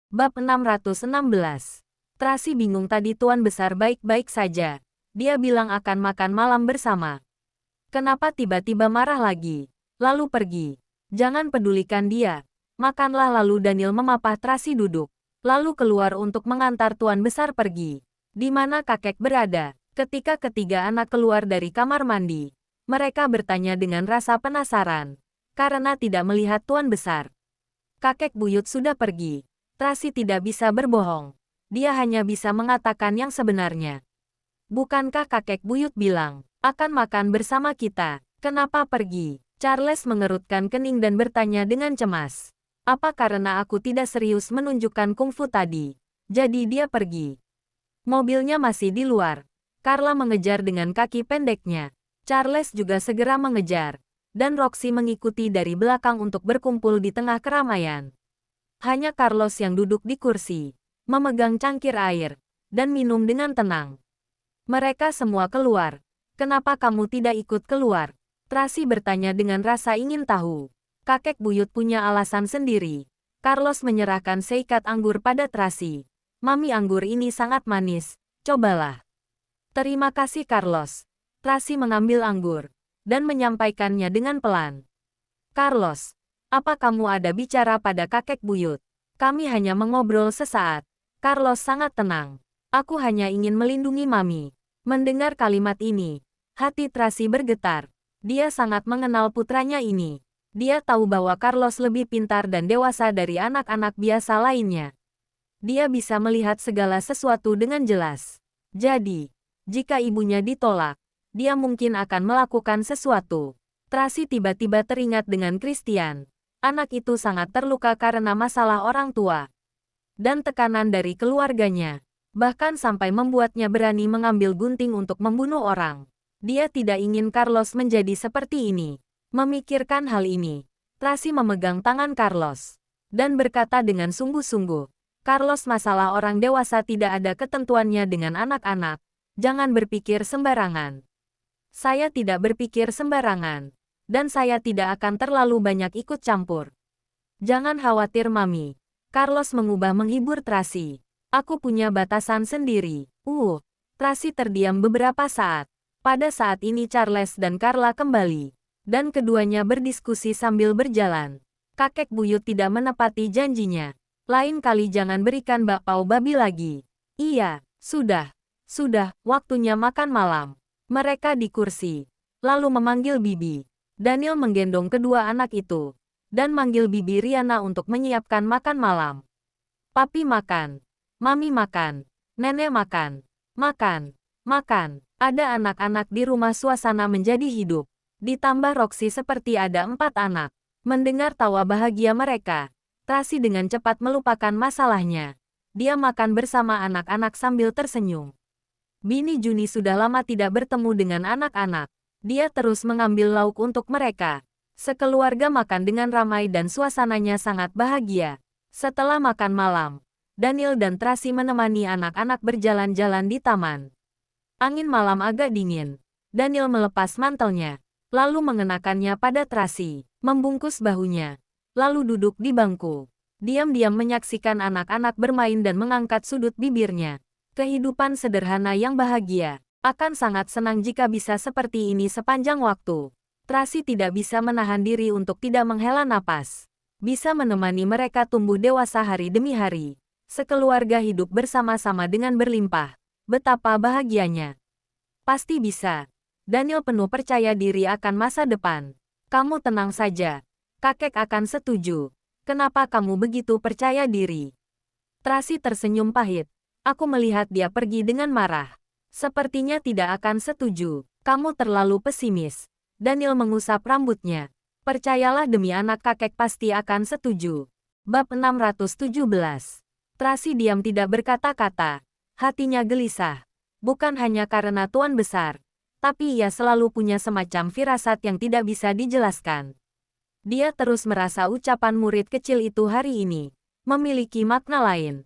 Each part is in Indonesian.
Bab 616. Tracy bingung tadi Tuan Besar baik-baik saja. Dia bilang akan makan malam bersama. Kenapa tiba-tiba marah lagi? Lalu pergi. Jangan pedulikan dia. Makanlah lalu Daniel memapah Tracy duduk. Lalu keluar untuk mengantar Tuan Besar pergi. Di mana kakek berada? Ketika ketiga anak keluar dari kamar mandi, mereka bertanya dengan rasa penasaran. Karena tidak melihat Tuan Besar. Kakek buyut sudah pergi. Tracy tidak bisa berbohong. Dia hanya bisa mengatakan yang sebenarnya. Bukankah kakek buyut bilang, akan makan bersama kita? Kenapa pergi? Charles mengerutkan kening dan bertanya dengan cemas. Apa karena aku tidak serius menunjukkan kungfu tadi? Jadi dia pergi. Mobilnya masih di luar. Carla mengejar dengan kaki pendeknya. Charles juga segera mengejar. Dan Roxy mengikuti dari belakang untuk berkumpul di tengah keramaian. Hanya Carlos yang duduk di kursi, memegang cangkir air, dan minum dengan tenang. Mereka semua keluar. Kenapa kamu tidak ikut keluar? Tracy bertanya dengan rasa ingin tahu. Kakek buyut punya alasan sendiri. Carlos menyerahkan seikat anggur pada Tracy. Mami, anggur ini sangat manis, cobalah. Terima kasih Carlos. Tracy mengambil anggur, dan menyampaikannya dengan pelan. Carlos. Apa kamu ada bicara pada kakek buyut? Kami hanya mengobrol sesaat. Carlos sangat tenang. Aku hanya ingin melindungi Mami. Mendengar kalimat ini, hati Tracy bergetar. Dia sangat mengenal putranya ini. Dia tahu bahwa Carlos lebih pintar dan dewasa dari anak-anak biasa lainnya. Dia bisa melihat segala sesuatu dengan jelas. Jadi, jika ibunya ditolak, dia mungkin akan melakukan sesuatu. Tracy tiba-tiba teringat dengan Christian. Anak itu sangat terluka karena masalah orang tua dan tekanan dari keluarganya, bahkan sampai membuatnya berani mengambil gunting untuk membunuh orang. Dia tidak ingin Carlos menjadi seperti ini. Memikirkan hal ini, Tracy memegang tangan Carlos dan berkata dengan sungguh-sungguh, Carlos, masalah orang dewasa tidak ada ketentuannya dengan anak-anak. Jangan berpikir sembarangan. Saya tidak berpikir sembarangan. Dan saya tidak akan terlalu banyak ikut campur. Jangan khawatir Mami. Carlos mengubah menghibur Tracy. Aku punya batasan sendiri. Tracy terdiam beberapa saat. Pada saat ini Charles dan Carla kembali. Dan keduanya berdiskusi sambil berjalan. Kakek buyut tidak menepati janjinya. Lain kali jangan berikan bakpao babi lagi. Iya, sudah, waktunya makan malam. Mereka di kursi. Lalu memanggil Bibi. Daniel menggendong kedua anak itu, dan manggil Bibi Riana untuk menyiapkan makan malam. Papi makan, Mami makan, Nenek makan, makan. Ada anak-anak di rumah, suasana menjadi hidup. Ditambah Roxy seperti ada 4 anak. Mendengar tawa bahagia mereka, Tracy dengan cepat melupakan masalahnya. Dia makan bersama anak-anak sambil tersenyum. Bini Juni sudah lama tidak bertemu dengan anak-anak. Dia terus mengambil lauk untuk mereka. Sekeluarga makan dengan ramai dan suasananya sangat bahagia. Setelah makan malam, Daniel dan Tracy menemani anak-anak berjalan-jalan di taman. Angin malam agak dingin. Daniel melepas mantelnya, lalu mengenakannya pada Tracy, membungkus bahunya, lalu duduk di bangku. Diam-diam menyaksikan anak-anak bermain dan mengangkat sudut bibirnya. Kehidupan sederhana yang bahagia. Akan sangat senang jika bisa seperti ini sepanjang waktu. Tracy tidak bisa menahan diri untuk tidak menghela napas. Bisa menemani mereka tumbuh dewasa hari demi hari. Sekeluarga hidup bersama-sama dengan berlimpah. Betapa bahagianya. Pasti bisa. Daniel penuh percaya diri akan masa depan. Kamu tenang saja. Kakek akan setuju. Kenapa kamu begitu percaya diri? Tracy tersenyum pahit. Aku melihat dia pergi dengan marah. Sepertinya tidak akan setuju. Kamu terlalu pesimis. Daniel mengusap rambutnya. Percayalah, demi anak, kakek pasti akan setuju. Bab 617. Tracy diam tidak berkata-kata. Hatinya gelisah. Bukan hanya karena Tuan Besar, tapi ia selalu punya semacam firasat yang tidak bisa dijelaskan. Dia terus merasa ucapan murid kecil itu hari ini memiliki makna lain.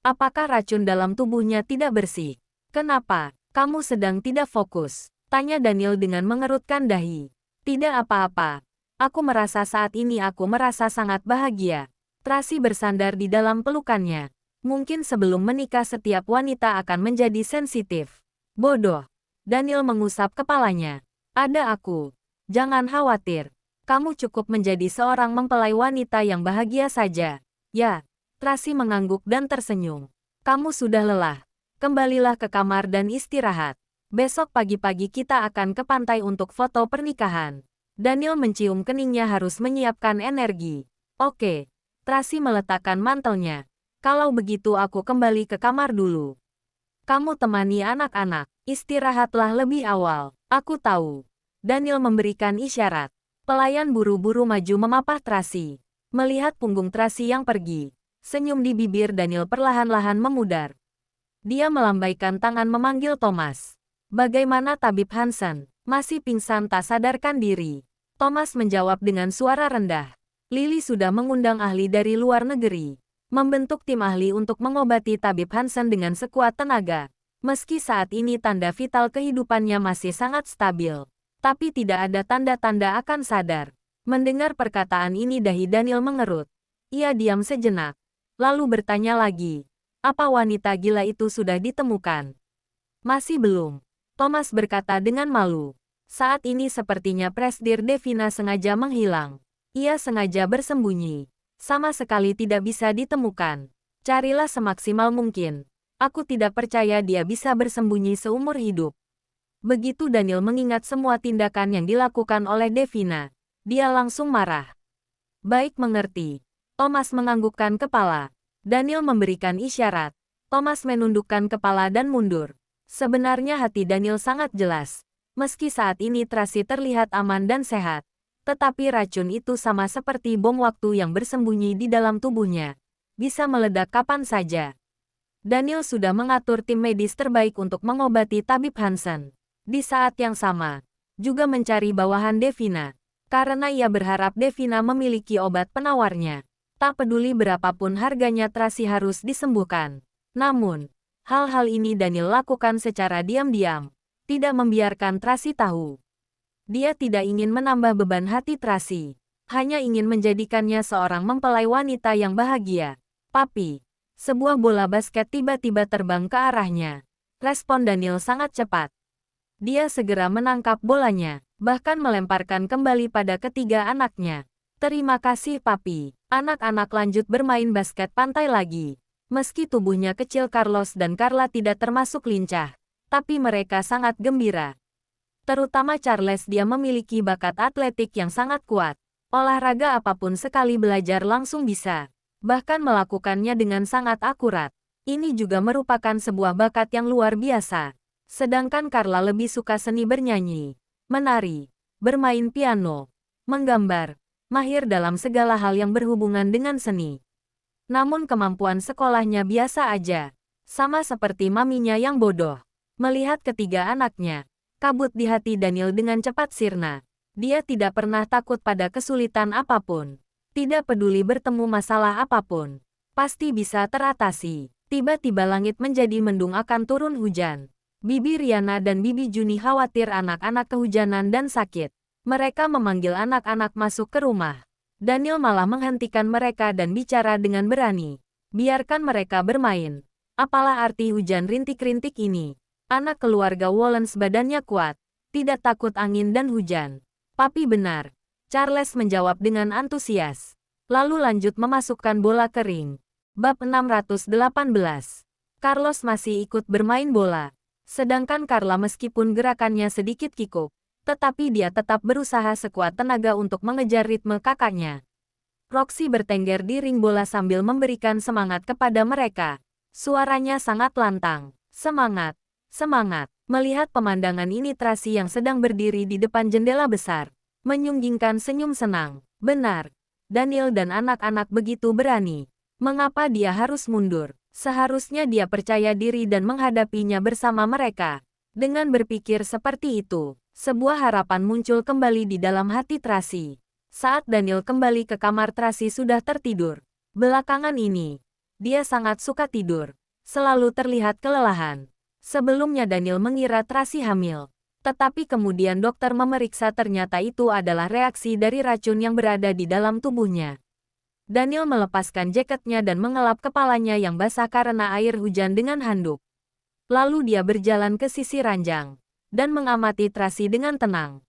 Apakah racun dalam tubuhnya tidak bersih? Kenapa? Kamu sedang tidak fokus? Tanya Daniel dengan mengerutkan dahi. Tidak apa-apa. Aku merasa saat ini aku merasa sangat bahagia. Tracy bersandar di dalam pelukannya. Mungkin sebelum menikah setiap wanita akan menjadi sensitif. Bodoh. Daniel mengusap kepalanya. Ada aku. Jangan khawatir. Kamu cukup menjadi seorang mempelai wanita yang bahagia saja. Ya. Tracy mengangguk dan tersenyum. Kamu sudah lelah. Kembalilah ke kamar dan istirahat. Besok pagi-pagi kita akan ke pantai untuk foto pernikahan. Daniel mencium keningnya harus menyiapkan energi. Oke. Tracy meletakkan mantelnya. Kalau begitu aku kembali ke kamar dulu. Kamu temani anak-anak. Istirahatlah lebih awal. Aku tahu. Daniel memberikan isyarat. Pelayan buru-buru maju memapah Tracy. Melihat punggung Tracy yang pergi. Senyum di bibir Daniel perlahan-lahan memudar. Dia melambaikan tangan memanggil Thomas. Bagaimana Tabib Hansen? Masih pingsan tak sadarkan diri. Thomas menjawab dengan suara rendah. Lily sudah mengundang ahli dari luar negeri. Membentuk tim ahli untuk mengobati Tabib Hansen dengan sekuat tenaga. Meski saat ini tanda vital kehidupannya masih sangat stabil. Tapi tidak ada tanda-tanda akan sadar. Mendengar perkataan ini dahi Daniel mengerut. Ia diam sejenak. Lalu bertanya lagi. Apa wanita gila itu sudah ditemukan? Masih belum. Thomas berkata dengan malu. Saat ini sepertinya Presdir Devina sengaja menghilang. Ia sengaja bersembunyi. Sama sekali tidak bisa ditemukan. Carilah semaksimal mungkin. Aku tidak percaya dia bisa bersembunyi seumur hidup. Begitu Daniel mengingat semua tindakan yang dilakukan oleh Devina, dia langsung marah. Baik, mengerti. Thomas menganggukkan kepala. Daniel memberikan isyarat. Thomas menundukkan kepala dan mundur. Sebenarnya hati Daniel sangat jelas. Meski saat ini Tracy terlihat aman dan sehat, tetapi racun itu sama seperti bom waktu yang bersembunyi di dalam tubuhnya. Bisa meledak kapan saja. Daniel sudah mengatur tim medis terbaik untuk mengobati Tabib Hansen. Di saat yang sama, juga mencari bawahan Devina. Karena ia berharap Devina memiliki obat penawarnya. Tak peduli berapapun harganya Tracy harus disembuhkan. Namun, hal-hal ini Daniel lakukan secara diam-diam. Tidak membiarkan Tracy tahu. Dia tidak ingin menambah beban hati Tracy. Hanya ingin menjadikannya seorang mempelai wanita yang bahagia. Papi, sebuah bola basket tiba-tiba terbang ke arahnya. Respon Daniel sangat cepat. Dia segera menangkap bolanya, bahkan melemparkan kembali pada ketiga anaknya. Terima kasih papi. Anak-anak lanjut bermain basket pantai lagi. Meski tubuhnya kecil Carlos dan Carla tidak termasuk lincah, tapi mereka sangat gembira. Terutama Charles, dia memiliki bakat atletik yang sangat kuat. Olahraga apapun sekali belajar langsung bisa. Bahkan melakukannya dengan sangat akurat. Ini juga merupakan sebuah bakat yang luar biasa. Sedangkan Carla lebih suka seni bernyanyi, menari, bermain piano, menggambar, mahir dalam segala hal yang berhubungan dengan seni. Namun kemampuan sekolahnya biasa aja. Sama seperti maminya yang bodoh. Melihat ketiga anaknya, kabut di hati Daniel dengan cepat sirna. Dia tidak pernah takut pada kesulitan apapun. Tidak peduli bertemu masalah apapun. Pasti bisa teratasi. Tiba-tiba langit menjadi mendung, akan turun hujan. Bibi Riana dan Bibi Juni khawatir anak-anak kehujanan dan sakit. Mereka memanggil anak-anak masuk ke rumah. Daniel malah menghentikan mereka dan bicara dengan berani. Biarkan mereka bermain. Apalah arti hujan rintik-rintik ini? Anak keluarga Wallens badannya kuat, tidak takut angin dan hujan. Papi benar, Charles menjawab dengan antusias. Lalu lanjut memasukkan bola ke ring. Bab 618. Carlos masih ikut bermain bola. Sedangkan Carla meskipun gerakannya sedikit kikuk, tetapi dia tetap berusaha sekuat tenaga untuk mengejar ritme kakaknya. Roxy bertengger di ring bola sambil memberikan semangat kepada mereka. Suaranya sangat lantang. Semangat! Semangat! Melihat pemandangan ini Tracy yang sedang berdiri di depan jendela besar, menyunggingkan senyum senang. Benar, Daniel dan anak-anak begitu berani. Mengapa dia harus mundur? Seharusnya dia percaya diri dan menghadapinya bersama mereka. Dengan berpikir seperti itu, sebuah harapan muncul kembali di dalam hati Tracy. Saat Daniel kembali ke kamar, Tracy sudah tertidur. Belakangan ini, dia sangat suka tidur. Selalu terlihat kelelahan. Sebelumnya Daniel mengira Tracy hamil. Tetapi kemudian dokter memeriksa, ternyata itu adalah reaksi dari racun yang berada di dalam tubuhnya. Daniel melepaskan jaketnya dan mengelap kepalanya yang basah karena air hujan dengan handuk. Lalu dia berjalan ke sisi ranjang dan mengamati Tracy dengan tenang,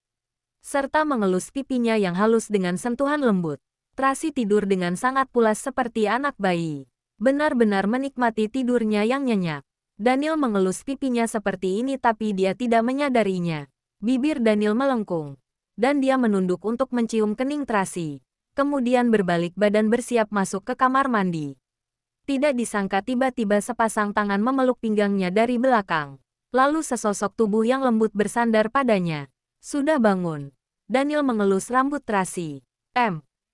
serta mengelus pipinya yang halus dengan sentuhan lembut. Tracy tidur dengan sangat pulas seperti anak bayi, benar-benar menikmati tidurnya yang nyenyak. Daniel mengelus pipinya seperti ini tapi dia tidak menyadarinya. Bibir Daniel melengkung, dan dia menunduk untuk mencium kening Tracy. Kemudian berbalik badan bersiap masuk ke kamar mandi. Tidak disangka tiba-tiba sepasang tangan memeluk pinggangnya dari belakang. Lalu sesosok tubuh yang lembut bersandar padanya. Sudah bangun. Daniel mengelus rambut Tracy.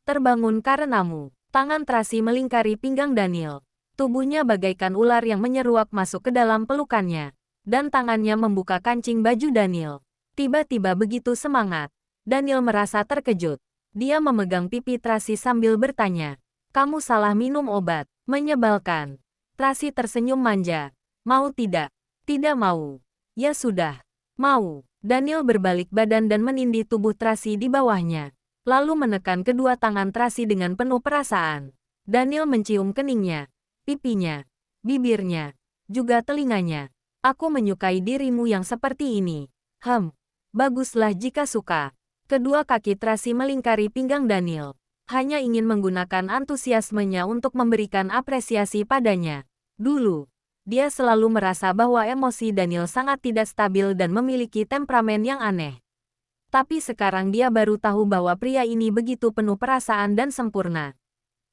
Terbangun karenamu. Tangan Tracy melingkari pinggang Daniel. Tubuhnya bagaikan ular yang menyeruak masuk ke dalam pelukannya. Dan tangannya membuka kancing baju Daniel. Tiba-tiba begitu semangat. Daniel merasa terkejut. Dia memegang pipi Tracy sambil bertanya, "Kamu salah minum obat." Menyebalkan. Tracy tersenyum manja. "Mau tidak?" "Tidak mau." "Ya sudah. Mau." Daniel berbalik badan dan menindih tubuh Tracy di bawahnya. Lalu menekan kedua tangan Tracy dengan penuh perasaan. Daniel mencium keningnya, pipinya, bibirnya, juga telinganya. "Aku menyukai dirimu yang seperti ini." Baguslah jika suka." Kedua kaki Tracy melingkari pinggang Daniel. Hanya ingin menggunakan antusiasmenya untuk memberikan apresiasi padanya. Dulu, dia selalu merasa bahwa emosi Daniel sangat tidak stabil dan memiliki temperamen yang aneh. Tapi sekarang dia baru tahu bahwa pria ini begitu penuh perasaan dan sempurna.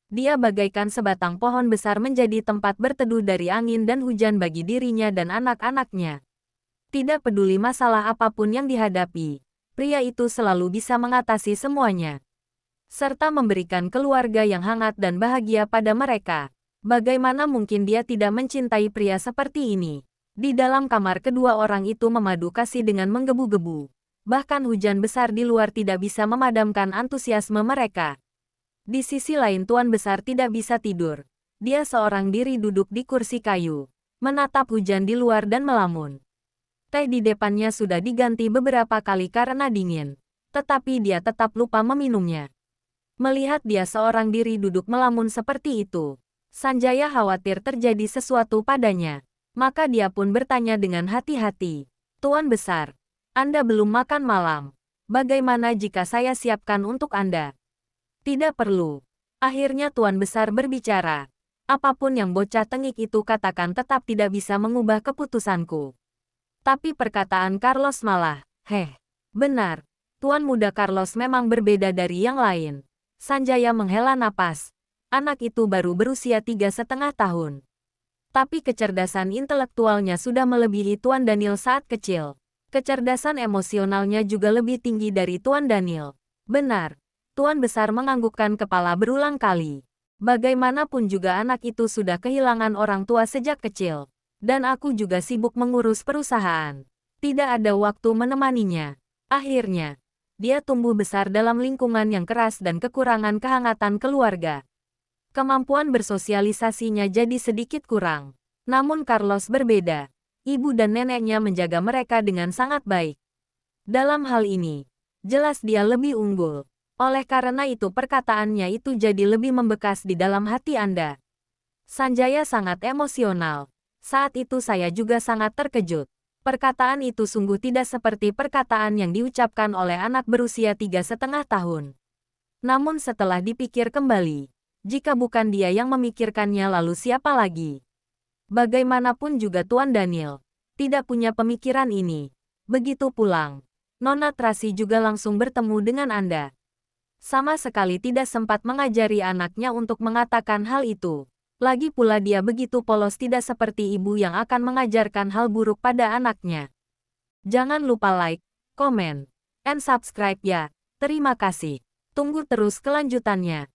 Dia bagaikan sebatang pohon besar menjadi tempat berteduh dari angin dan hujan bagi dirinya dan anak-anaknya. Tidak peduli masalah apapun yang dihadapi, pria itu selalu bisa mengatasi semuanya, serta memberikan keluarga yang hangat dan bahagia pada mereka. Bagaimana mungkin dia tidak mencintai pria seperti ini? Di dalam kamar kedua orang itu memadu kasih dengan menggebu-gebu. Bahkan hujan besar di luar tidak bisa memadamkan antusiasme mereka. Di sisi lain Tuan Besar tidak bisa tidur. Dia seorang diri duduk di kursi kayu, menatap hujan di luar dan melamun. Teh di depannya sudah diganti beberapa kali karena dingin, tetapi dia tetap lupa meminumnya. Melihat dia seorang diri duduk melamun seperti itu, Sanjaya khawatir terjadi sesuatu padanya. Maka dia pun bertanya dengan hati-hati, "Tuan Besar, Anda belum makan malam. Bagaimana jika saya siapkan untuk Anda?" "Tidak perlu." Akhirnya Tuan Besar berbicara. "Apapun yang bocah tengik itu katakan tetap tidak bisa mengubah keputusanku." Tapi perkataan Carlos malah, benar. Tuan Muda Carlos memang berbeda dari yang lain." Sanjaya menghela napas. Anak itu baru berusia 3,5 tahun. Tapi kecerdasan intelektualnya sudah melebihi Tuan Daniel saat kecil. Kecerdasan emosionalnya juga lebih tinggi dari Tuan Daniel. Benar. Tuan Besar menganggukkan kepala berulang kali. Bagaimanapun juga anak itu sudah kehilangan orang tua sejak kecil. Dan aku juga sibuk mengurus perusahaan. Tidak ada waktu menemaninya. Akhirnya, dia tumbuh besar dalam lingkungan yang keras dan kekurangan kehangatan keluarga. Kemampuan bersosialisasinya jadi sedikit kurang. Namun Carlos berbeda. Ibu dan neneknya menjaga mereka dengan sangat baik. Dalam hal ini, jelas dia lebih unggul. Oleh karena itu perkataannya itu jadi lebih membekas di dalam hati Anda. Sanjaya sangat emosional. Saat itu saya juga sangat terkejut. Perkataan itu sungguh tidak seperti perkataan yang diucapkan oleh anak berusia 3,5 tahun. Namun setelah dipikir kembali, jika bukan dia yang memikirkannya lalu siapa lagi? Bagaimanapun juga Tuan Daniel tidak punya pemikiran ini. Begitu pulang, Nona Tracy juga langsung bertemu dengan Anda. Sama sekali tidak sempat mengajari anaknya untuk mengatakan hal itu. Lagi pula dia begitu polos tidak seperti ibu yang akan mengajarkan hal buruk pada anaknya. Jangan lupa like, comment, and subscribe ya. Terima kasih. Tunggu terus kelanjutannya.